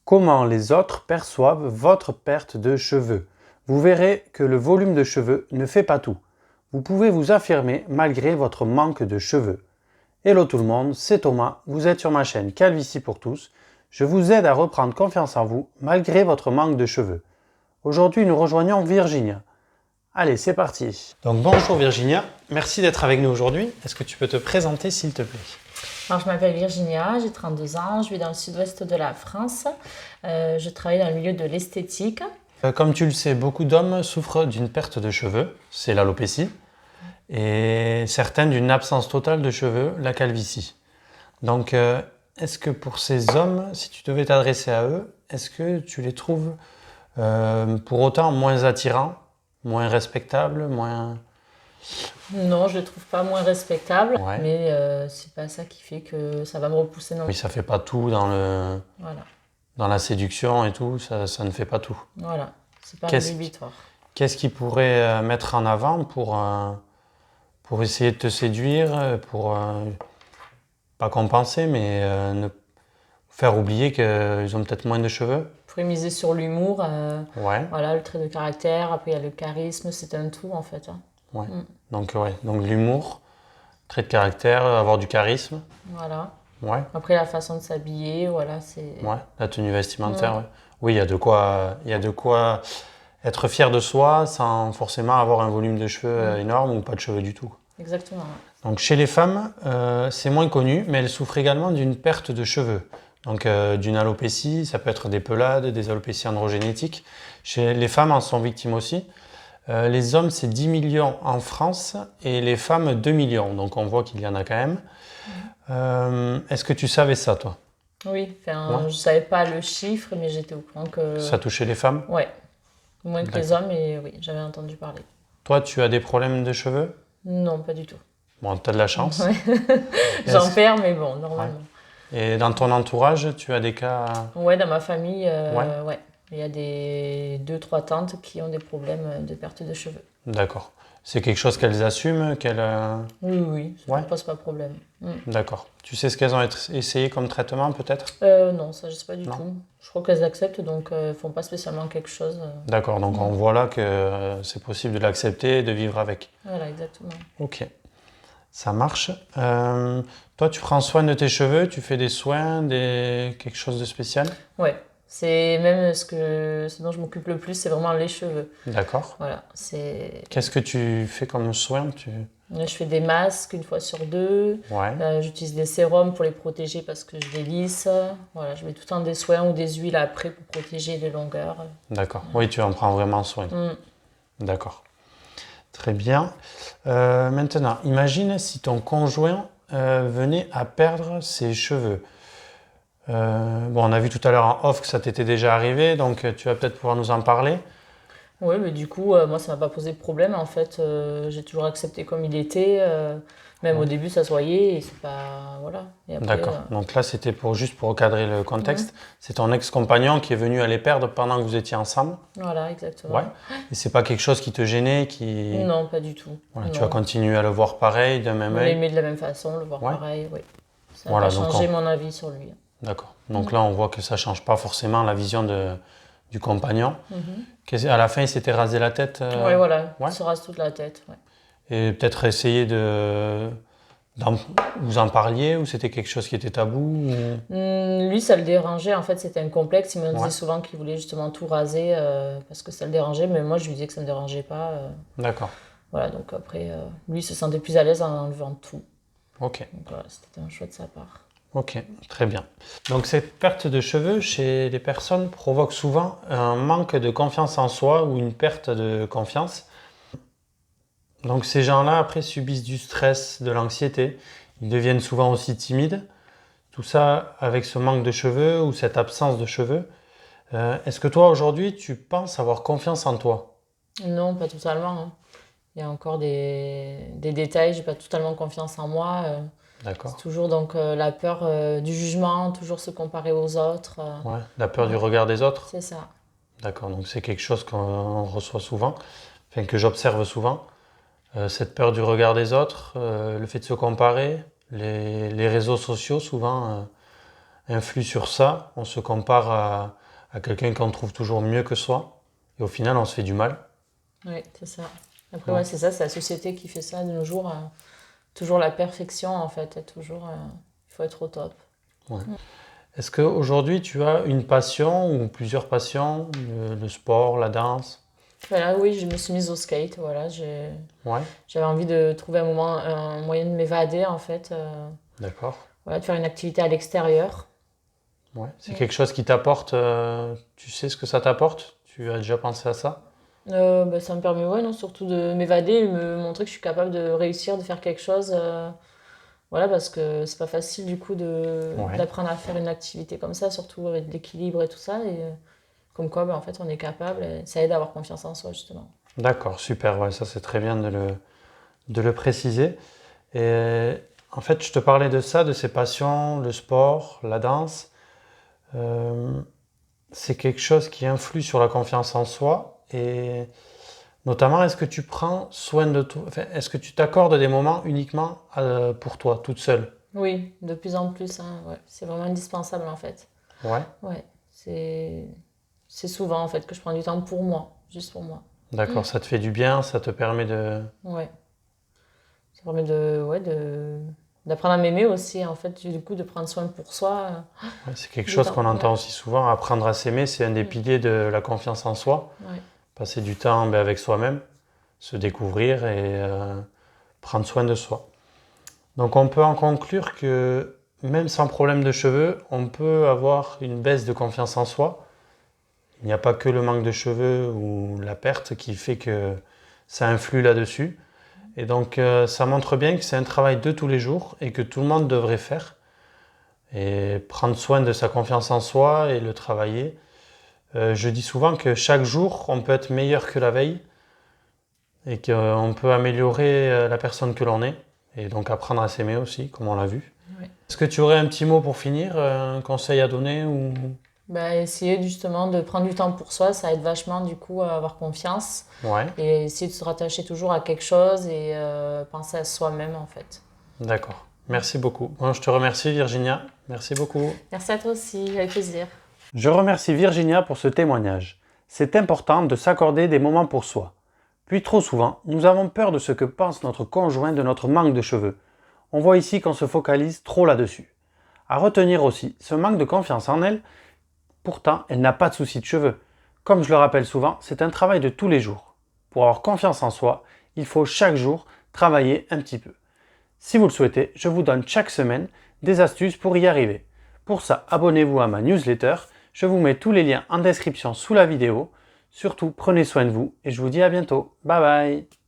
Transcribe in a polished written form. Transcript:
Comment les autres perçoivent votre perte de cheveux? Vous verrez que le volume de cheveux ne fait pas tout. Vous pouvez vous affirmer malgré votre manque de cheveux. Hello tout le monde, c'est Thomas, vous êtes sur ma chaîne Calvitie pour tous. Je vous aide à reprendre confiance en vous malgré votre manque de cheveux. Aujourd'hui, nous rejoignons Virginia. Allez, c'est parti. Donc bonjour Virginia, merci d'être avec nous aujourd'hui. Est-ce que tu peux te présenter s'il te plaît? Alors, je m'appelle Virginia, j'ai 32 ans, je vis dans le sud-ouest de la France. Je travaille dans le milieu de l'esthétique. Comme tu le sais, beaucoup d'hommes souffrent d'une perte de cheveux, c'est l'alopécie, et certains d'une absence totale de cheveux, la calvitie. Donc, est-ce que pour ces hommes, si tu devais t'adresser à eux, est-ce que tu les trouves pour autant moins attirants, moins respectables, moins... Non, je ne les trouve pas moins respectables, Ouais. mais c'est pas ça qui fait que ça va me repousser non Oui, plus. ça fait pas tout dans Voilà, la séduction et tout, ça ne fait pas tout. voilà, c'est pas Qu'est-ce rédhibitoire. qu'est-ce qu'ils pourraient mettre en avant pour essayer de te séduire, pour pas compenser, mais faire oublier qu'ils ont peut-être moins de cheveux? Vous pouvez miser sur l'humour, Ouais, voilà, le trait de caractère, après il y a le charisme, c'est un tout en fait. ouais. Mm. Donc l'humour, trait de caractère, avoir du charisme. Voilà. Ouais, Après la façon de s'habiller, voilà, c'est... ouais. La tenue vestimentaire, Mm. ouais. Oui, il y a de quoi être fier de soi sans forcément avoir un volume de cheveux énorme ou pas de cheveux du tout. Exactement. Donc chez les femmes, c'est moins connu, mais elles souffrent également d'une perte de cheveux. Donc d'une alopécie, ça peut être des pelades, des alopécies androgénétiques. Chez les femmes en sont victimes aussi. Les hommes, c'est 10 millions en France et les femmes, 2 millions. Donc on voit qu'il y en a quand même. Est-ce que tu savais ça, toi? Oui, enfin, Ouais. je savais pas le chiffre, mais j'étais au courant que... Ça touchait les femmes? Ouais, moins que les hommes, et oui, j'avais entendu parler. Toi, tu as des problèmes de cheveux? Non, pas du tout. Bon, tu as de la chance. Ouais. J'en perds, mais bon, normalement. Et dans ton entourage, tu as des cas... Ouais, dans ma famille, Ouais. ouais. Il y a des 2-3 tantes qui ont des problèmes de perte de cheveux. D'accord. C'est quelque chose qu'elles assument, Oui, oui, ça Ouais. ne pose pas de problème. D'accord. Tu sais ce qu'elles ont essayé comme traitement, peut-être? Non, ça, je sais pas du Non. tout. Je crois qu'elles acceptent, donc elles font pas spécialement quelque chose. D'accord, donc on voit là que c'est possible de l'accepter et de vivre avec. Voilà, exactement. Ok, ça marche. Toi, tu prends soin de tes cheveux, tu fais des soins, quelque chose de spécial? Ouais, c'est même ce dont je m'occupe le plus, c'est vraiment les cheveux. D'accord. Voilà, c'est... Qu'est-ce que tu fais comme soin? Je fais des masques une fois sur deux. Ouais, J'utilise des sérums pour les protéger parce que je les lisse. Voilà, je mets tout le temps des soins ou des huiles après pour protéger les longueurs. d'accord. Oui, tu en prends vraiment soin. Mm. D'accord. Très bien. Maintenant, imagine si ton conjoint venait à perdre ses cheveux. Bon, on a vu tout à l'heure en off que ça t'était déjà arrivé, donc tu vas peut-être pouvoir nous en parler. Oui, mais du coup, moi, ça m'a pas posé de problème. En fait, j'ai toujours accepté comme il était. Même au début, ça se voyait et c'est pas... Voilà. Et après, D'accord. Donc là, c'était juste pour recadrer le contexte. C'est ton ex-compagnon qui est venu à les perdre pendant que vous étiez ensemble. voilà, exactement. Ouais. Et c'est pas quelque chose qui te gênait, Non, pas du tout. Voilà, Non. tu as continué à le voir pareil, d'un même On œil. l'aimait de la même façon, le voir Ouais. pareil, oui. Ça n'a Voilà, pas donc changé mon avis sur lui. D'accord. Donc là, on voit que ça change pas forcément la vision du compagnon. À la fin, il s'était rasé la tête. Oui, voilà, ouais. il se rase toute la tête. Ouais. Et peut-être essayer vous en parliez ou c'était quelque chose qui était tabou Lui, ça le dérangeait. En fait, c'était un complexe. Il me disait Ouais. souvent qu'il voulait justement tout raser parce que ça le dérangeait. Mais moi, je lui disais que ça ne me dérangeait pas. D'accord. Voilà, donc après, lui, il se sentait plus à l'aise en enlevant tout. Ok. Donc voilà, c'était un choix de sa part. Ok, très bien. Donc cette perte de cheveux chez les personnes provoque souvent un manque de confiance en soi ou une perte de confiance. Donc ces gens-là, après, subissent du stress, de l'anxiété. Ils deviennent souvent aussi timides. Tout ça avec ce manque de cheveux ou cette absence de cheveux. Est-ce que toi, aujourd'hui, tu penses avoir confiance en toi? Non, pas totalement. Hein. Il y a encore des détails. J'ai pas totalement confiance en moi. D'accord. C'est toujours donc la peur du jugement, toujours se comparer aux autres. Ouais, la peur du regard des autres? C'est ça. D'accord, donc c'est quelque chose qu'on reçoit souvent, enfin que j'observe souvent. Cette peur du regard des autres, le fait de se comparer, les réseaux sociaux souvent influe sur ça. On se compare à quelqu'un qu'on trouve toujours mieux que soi. Et au final, on se fait du mal. Oui, c'est ça. Après, ouais, c'est ça, c'est la société qui fait ça de nos jours. Toujours la perfection, en fait. Toujours, il faut être au top. Ouais. Est-ce qu'aujourd'hui, tu as une passion ou plusieurs passions, le sport, la danse? Voilà, oui, je me suis mise au skate. Voilà, Ouais, j'avais envie de trouver un moyen de m'évader, en fait. d'accord. Voilà, de faire une activité à l'extérieur. Ouais. C'est Ouais. quelque chose qui t'apporte, tu sais ce que ça t'apporte? Tu as déjà pensé à ça? Bah, ça me permet, ouais, non, surtout de m'évader et me montrer que je suis capable de réussir, de faire quelque chose. Voilà, parce que c'est pas facile du coup Ouais, d'apprendre à faire une activité comme ça, surtout avec de l'équilibre et tout ça. Et comme quoi, bah, en fait, on est capable et ça aide à avoir confiance en soi, justement. d'accord, super. Ouais, ça c'est très bien de le préciser. Et en fait, je te parlais de ça, de ces passions, le sport, la danse. Euh, c'est quelque chose qui influe sur la confiance en soi. Et notamment, est-ce que tu prends soin de toi? Enfin, est-ce que tu t'accordes des moments uniquement pour toi, toute seule? Oui, de plus en plus, hein, ouais, c'est vraiment indispensable en fait. Ouais, Ouais, c'est souvent en fait que je prends du temps pour moi, juste pour moi. d'accord, ça te fait du bien, ça te permet de... Ouais, ça permet d'apprendre à m'aimer aussi en fait, du coup de prendre soin pour soi, Ouais, c'est quelque du chose temps. qu'on Ouais. entend aussi souvent, apprendre à s'aimer, c'est un des Mm. piliers de la confiance en soi. Ouais. Passer du temps avec soi-même, se découvrir et prendre soin de soi. Donc on peut en conclure que même sans problème de cheveux, on peut avoir une baisse de confiance en soi. Il n'y a pas que le manque de cheveux ou la perte qui fait que ça influe là-dessus. Et donc ça montre bien que c'est un travail de tous les jours et que tout le monde devrait faire. Et prendre soin de sa confiance en soi et le travailler. Je dis souvent que chaque jour, on peut être meilleur que la veille et qu'on peut améliorer la personne que l'on est et donc apprendre à s'aimer aussi, comme on l'a vu. Ouais. Est-ce que tu aurais un petit mot pour finir, un conseil à donner ou... Bah, essayer justement de prendre du temps pour soi, ça aide vachement du coup à avoir confiance Ouais, et essayer de se rattacher toujours à quelque chose et penser à soi-même en fait. d'accord. Merci beaucoup. Bon, je te remercie Virginia. Merci beaucoup. Merci à toi aussi, avec plaisir. Je remercie Virginia pour ce témoignage. C'est important de s'accorder des moments pour soi. Puis trop souvent, nous avons peur de ce que pense notre conjoint de notre manque de cheveux. On voit ici qu'on se focalise trop là-dessus. À retenir aussi ce manque de confiance en elle. Pourtant, elle n'a pas de soucis de cheveux. Comme je le rappelle souvent, c'est un travail de tous les jours. Pour avoir confiance en soi, il faut chaque jour travailler un petit peu. Si vous le souhaitez, je vous donne chaque semaine des astuces pour y arriver. Pour ça, abonnez-vous à ma newsletter. Je vous mets tous les liens en description sous la vidéo. Surtout, prenez soin de vous et je vous dis à bientôt. Bye bye!